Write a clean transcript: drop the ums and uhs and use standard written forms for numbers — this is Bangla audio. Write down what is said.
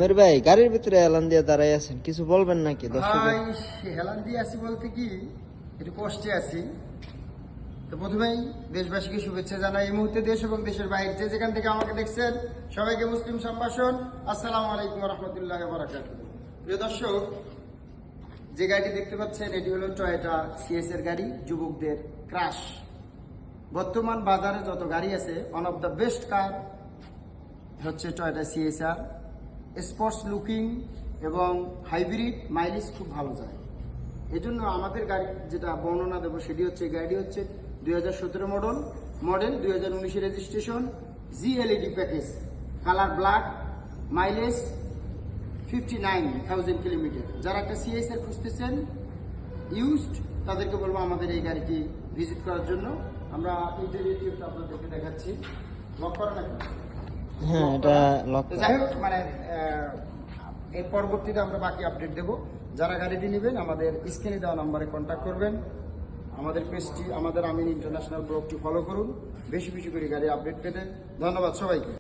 আমির ভাই গাড়ির ভিতরে হেলান দিয়ে দাঁড়াই আছেন, কিছু বলবেন নাকি দর্শক? ভাই হেলান দিয়ে আছি বলতে কি একটু কষ্টে আছি। তো প্রথমেই দেশবাসীকে শুভেচ্ছা জানাই। এই মুহূর্তে দেশ এবং দেশের বাইরে যে যেখান থেকে আমাকে দেখছেন সবাইকে মুসলিম সম্ভাষণ, আসসালামু আলাইকুম রহমতুল্লাহ বারাকাতুহু। প্রিয় দর্শক, যে গাড়িটি দেখতে পাচ্ছেন এটি হলো টয়োটা সিএস এর গাড়ি, যুবকদের ক্রাশ। বর্তমান বাজারে যত গাড়ি আছে one of the best car হচ্ছে টয়োটা সিএসআর। স্পোর্টস লুকিং এবং হাইব্রিড, মাইলেজ খুব ভালো যায়। এই জন্য আমাদের গাড়ি যেটা বর্ণনা দেবো সেটি হচ্ছে, গাড়ি হচ্ছে 2017 model 2019 registration, GLED package, colour black, mileage 59,000 kilometre. যারা একটা সিএসআর খুঁজতেছেন ইউজড, তাদেরকে বলবো আমাদের এই গাড়িটি ভিজিট করার জন্য। আমরা ইন্টেরিয়রটা আপনাদেরকে দেখাচ্ছি। লক করা নাকি? হ্যাঁ, এটা লক। যাই হোক, মানে এর পরবর্তীতে আমরা বাকি আপডেট দেব। যারা গাড়িটি নেবেন আমাদের স্ক্রিনে দেওয়া নাম্বারে কন্ট্যাক্ট করবেন। আমাদের পেজটি, আমাদের আমিন ইন্টারন্যাশনাল ব্লগটি ফলো করুন বেশি বেশি করে গাড়ি আপডেট পেতে। ধন্যবাদ সবাইকে।